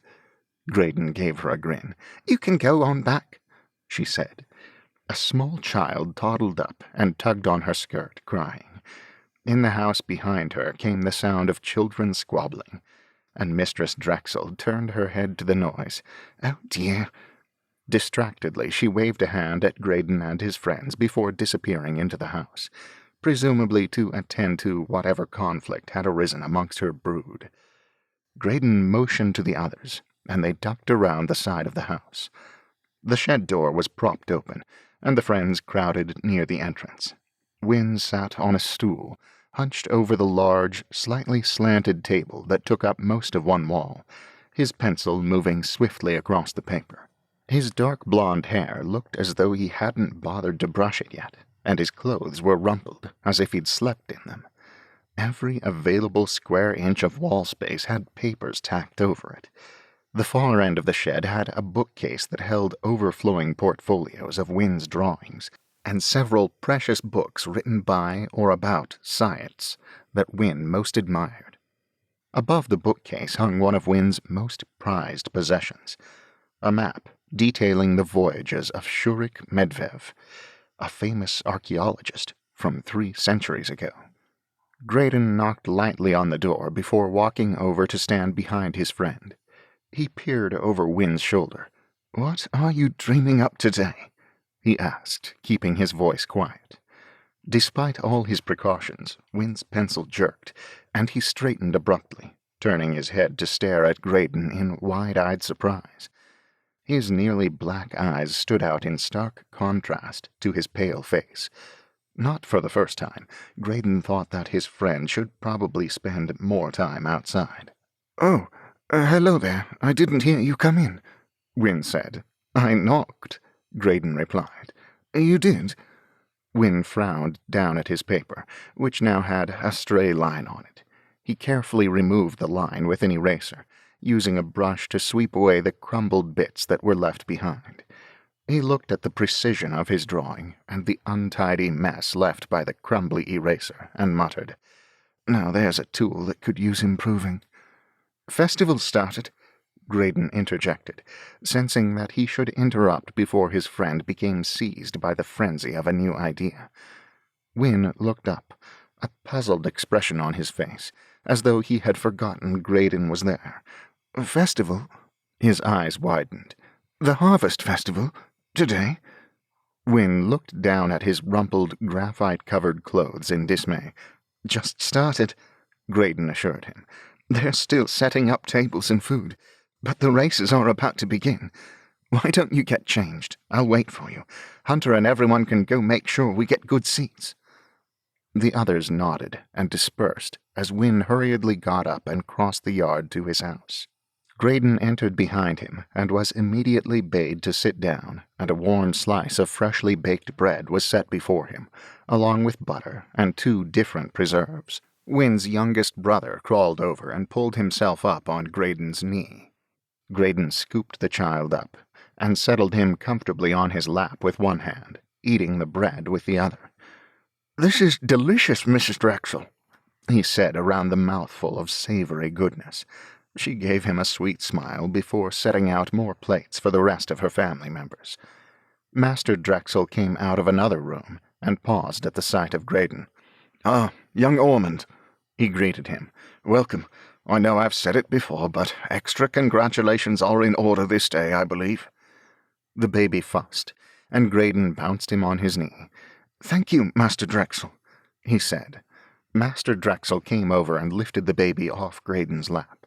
Grayden gave her a grin. "You can go on back," she said. A small child toddled up and tugged on her skirt, crying. In the house behind her came the sound of children squabbling, and Mistress Drexel turned her head to the noise. "Oh, dear." Distractedly, she waved a hand at Grayden and his friends before disappearing into the house, presumably to attend to whatever conflict had arisen amongst her brood. Grayden motioned to the others, and they ducked around the side of the house. The shed door was propped open, and the friends crowded near the entrance. Wynn sat on a stool, hunched over the large, slightly slanted table that took up most of one wall, his pencil moving swiftly across the paper. His dark blonde hair looked as though he hadn't bothered to brush it yet, and his clothes were rumpled as if he'd slept in them. Every available square inch of wall space had papers tacked over it. The far end of the shed had a bookcase that held overflowing portfolios of Wynn's drawings, and several precious books written by or about science that Wynn most admired. Above the bookcase hung one of Wynn's most prized possessions, a map detailing the voyages of Shurik Medvev, a famous archaeologist from 3 centuries ago. Grayden knocked lightly on the door before walking over to stand behind his friend. He peered over Wynn's shoulder. "What are you dreaming up today?" he asked, keeping his voice quiet. Despite all his precautions, Wynn's pencil jerked, and he straightened abruptly, turning his head to stare at Grayden in wide-eyed surprise. His nearly black eyes stood out in stark contrast to his pale face. Not for the first time, Grayden thought that his friend should probably spend more time outside. "Oh, hello there. I didn't hear you come in," Wynn said. "I knocked," Grayden replied. "You did?" Wynn frowned down at his paper, which now had a stray line on it. He carefully removed the line with an eraser, using a brush to sweep away the crumbled bits that were left behind. He looked at the precision of his drawing and the untidy mess left by the crumbly eraser and muttered, "Now there's a tool that could use improving." "Festival started," Grayden interjected, sensing that he should interrupt before his friend became seized by the frenzy of a new idea. Wynn looked up, a puzzled expression on his face, as though he had forgotten Grayden was there. "Festival?" His eyes widened. "The Harvest Festival? Today?" Wynn looked down at his rumpled, graphite-covered clothes in dismay. "Just started," Grayden assured him. "They're still setting up tables and food, but the races are about to begin. Why don't you get changed? I'll wait for you. Hunter and everyone can go make sure we get good seats." The others nodded and dispersed as Wynn hurriedly got up and crossed the yard to his house. Grayden entered behind him and was immediately bade to sit down, and a warm slice of freshly baked bread was set before him, along with butter and 2 different preserves. Wynn's youngest brother crawled over and pulled himself up on Grayden's knee. Grayden scooped the child up and settled him comfortably on his lap with one hand, eating the bread with the other. "This is delicious, Mrs. Drexel," he said around the mouthful of savory goodness. She gave him a sweet smile before setting out more plates for the rest of her family members. Master Drexel came out of another room and paused at the sight of Grayden. "Ah, young Ormond," he greeted him. "Welcome. I know I've said it before, but extra congratulations are in order this day, I believe." The baby fussed, and Grayden bounced him on his knee. "Thank you, Master Drexel," he said. Master Drexel came over and lifted the baby off Grayden's lap,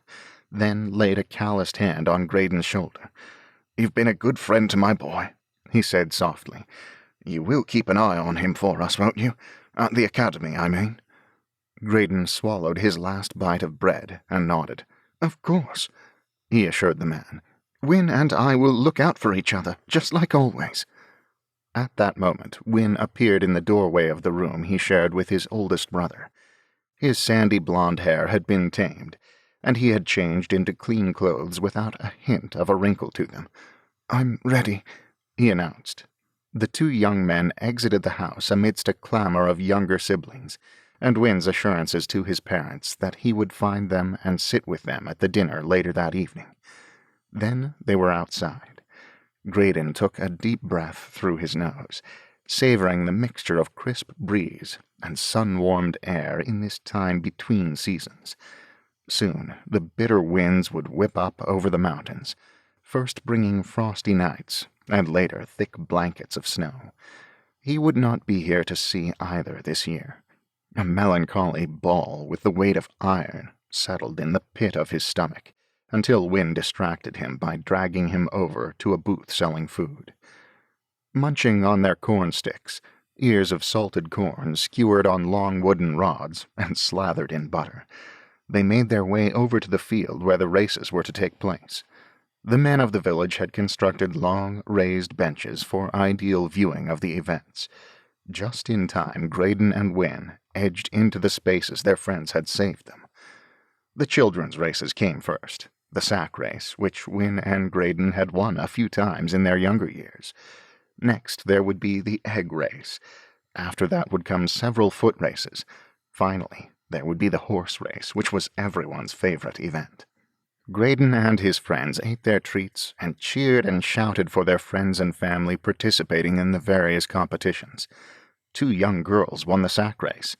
then laid a calloused hand on Grayden's shoulder. "You've been a good friend to my boy," he said softly. "You will keep an eye on him for us, won't you? At the academy, I mean." Grayden swallowed his last bite of bread and nodded. "Of course," he assured the man. "Wynn and I will look out for each other, just like always." At that moment, Wynn appeared in the doorway of the room he shared with his oldest brother. His sandy blonde hair had been tamed, and he had changed into clean clothes without a hint of a wrinkle to them. "I'm ready," he announced. The 2 young men exited the house amidst a clamor of younger siblings, and Wynn's assurances to his parents that he would find them and sit with them at the dinner later that evening. Then they were outside. Grayden took a deep breath through his nose, savoring the mixture of crisp breeze and sun-warmed air in this time between seasons. Soon the bitter winds would whip up over the mountains, first bringing frosty nights, and later thick blankets of snow. He would not be here to see either this year. A melancholy ball with the weight of iron settled in the pit of his stomach, until Wynn distracted him by dragging him over to a booth selling food. Munching on their corn sticks, ears of salted corn skewered on long wooden rods and slathered in butter. They made their way over to the field where the races were to take place. The men of the village had constructed long, raised benches for ideal viewing of the events. Just in time, Grayden and Wynn edged into the spaces their friends had saved them. The children's races came first, the sack race, which Wynn and Grayden had won a few times in their younger years. Next, there would be the egg race. After that would come several foot races. Finally, there would be the horse race, which was everyone's favorite event. Grayden and his friends ate their treats and cheered and shouted for their friends and family participating in the various competitions. 2 young girls won the sack race.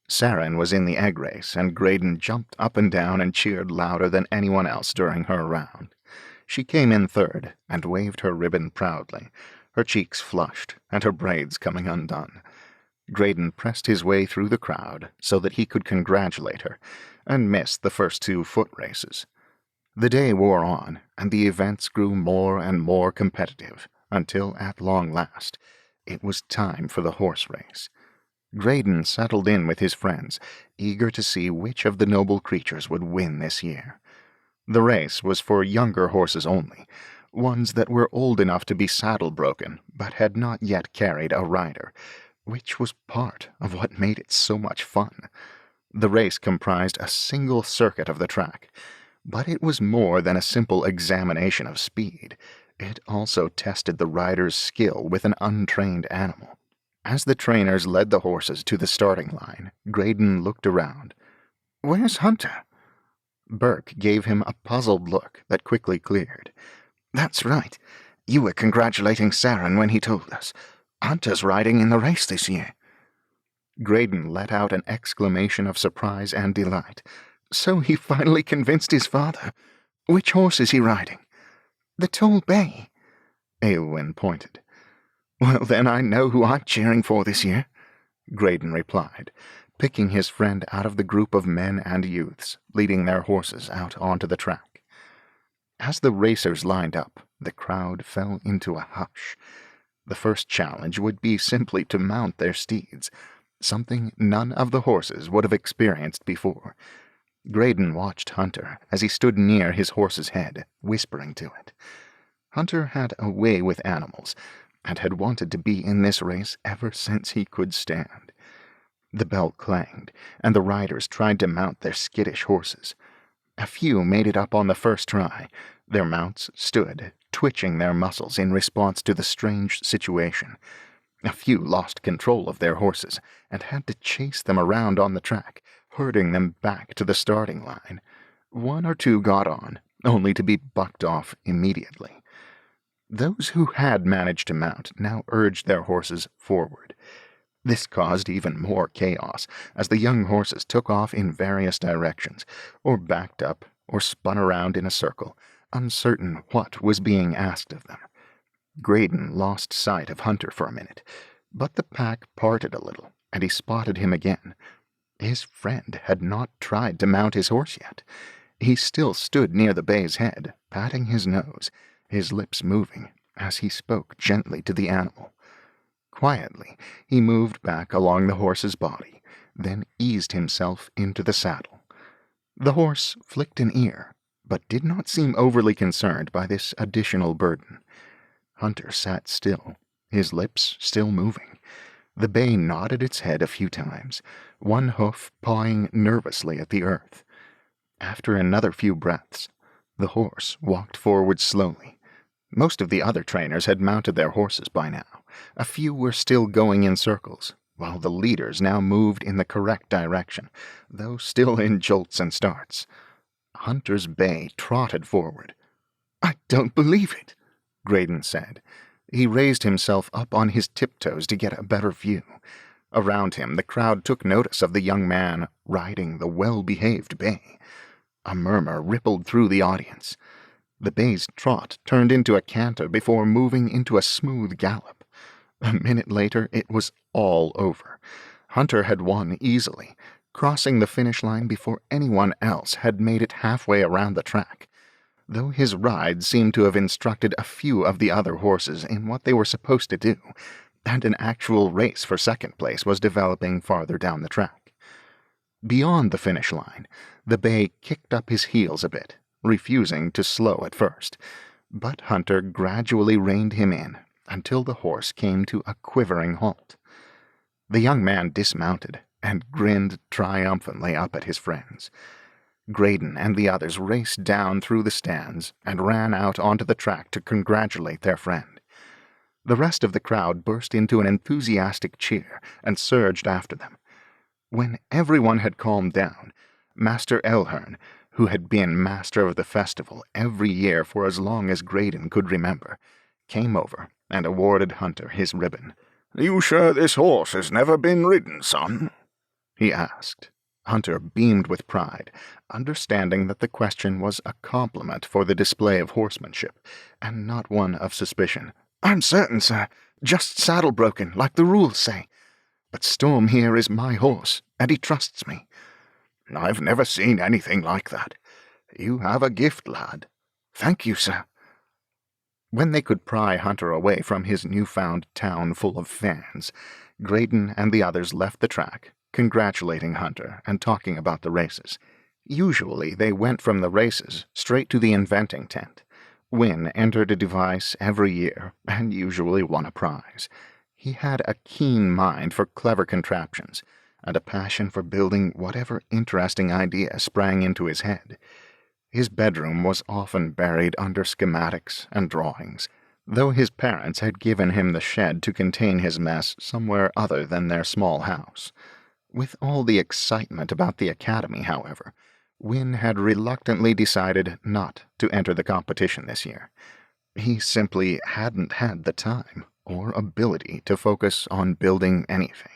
Saren was in the egg race, and Grayden jumped up and down and cheered louder than anyone else during her round. She came in third and waved her ribbon proudly, her cheeks flushed and her braids coming undone. Grayden pressed his way through the crowd so that he could congratulate her, and missed the first 2 foot races. The day wore on, and the events grew more and more competitive, until at long last, it was time for the horse race. Grayden settled in with his friends, eager to see which of the noble creatures would win this year. The race was for younger horses only, ones that were old enough to be saddle-broken, but had not yet carried a rider, which was part of what made it so much fun. The race comprised a single circuit of the track, but it was more than a simple examination of speed. It also tested the rider's skill with an untrained animal. As the trainers led the horses to the starting line, Grayden looked around. "Where's Hunter?" Burke gave him a puzzled look that quickly cleared. "That's right. You were congratulating Saren when he told us. Hunter's riding in the race this year." Grayden let out an exclamation of surprise and delight. "So he finally convinced his father. Which horse is he riding?" "The tall bay." Eowyn pointed. "Well, then I know who I'm cheering for this year," Grayden replied, picking his friend out of the group of men and youths, leading their horses out onto the track. As the racers lined up, the crowd fell into a hush. The first challenge would be simply to mount their steeds, something none of the horses would have experienced before. Grayden watched Hunter as he stood near his horse's head, whispering to it. Hunter had a way with animals, and had wanted to be in this race ever since he could stand. The bell clanged, and the riders tried to mount their skittish horses. A few made it up on the first try. Their mounts stood, twitching their muscles in response to the strange situation. A few lost control of their horses, and had to chase them around on the track, herding them back to the starting line. 1 or 2 got on, only to be bucked off immediately. Those who had managed to mount now urged their horses forward. This caused even more chaos, as the young horses took off in various directions, or backed up, or spun around in a circle, uncertain what was being asked of them. Grayden lost sight of Hunter for a minute, but the pack parted a little, and he spotted him again. His friend had not tried to mount his horse yet. He still stood near the bay's head, patting his nose, his lips moving as he spoke gently to the animal. Quietly, he moved back along the horse's body, then eased himself into the saddle. The horse flicked an ear, but did not seem overly concerned by this additional burden. Hunter sat still, his lips still moving. The bay nodded its head a few times, one hoof pawing nervously at the earth. After another few breaths, the horse walked forward slowly. Most of the other trainers had mounted their horses by now. A few were still going in circles, while the leaders now moved in the correct direction, though still in jolts and starts. Hunter's bay trotted forward. "I don't believe it," Grayden said. He raised himself up on his tiptoes to get a better view. Around him, the crowd took notice of the young man riding the well-behaved bay. A murmur rippled through the audience. The bay's trot turned into a canter before moving into a smooth gallop. A minute later, it was all over. Hunter had won easily, crossing the finish line before anyone else had made it halfway around the track. Though his ride seemed to have instructed a few of the other horses in what they were supposed to do, and an actual race for second place was developing farther down the track. Beyond the finish line, the bay kicked up his heels a bit, refusing to slow at first, but Hunter gradually reined him in until the horse came to a quivering halt. The young man dismounted and grinned triumphantly up at his friends. Grayden and the others raced down through the stands and ran out onto the track to congratulate their friend. The rest of the crowd burst into an enthusiastic cheer and surged after them. When everyone had calmed down, Master Elhern, who had been master of the festival every year for as long as Grayden could remember, came over and awarded Hunter his ribbon. "You sure this horse has never been ridden, son?" he asked. Hunter beamed with pride, understanding that the question was a compliment for the display of horsemanship, and not one of suspicion. "I'm certain, sir. Just saddle broken, like the rules say. But Storm here is my horse, and he trusts me." "I've never seen anything like that. You have a gift, lad." "Thank you, sir." When they could pry Hunter away from his newfound town full of fans, Grayden and the others left the track, congratulating Hunter and talking about the races. Usually they went from the races straight to the inventing tent. Wynn entered a device every year and usually won a prize. He had a keen mind for clever contraptions and a passion for building whatever interesting idea sprang into his head. His bedroom was often buried under schematics and drawings, though his parents had given him the shed to contain his mess somewhere other than their small house. With all the excitement about the academy, however, Wynn had reluctantly decided not to enter the competition this year. He simply hadn't had the time or ability to focus on building anything.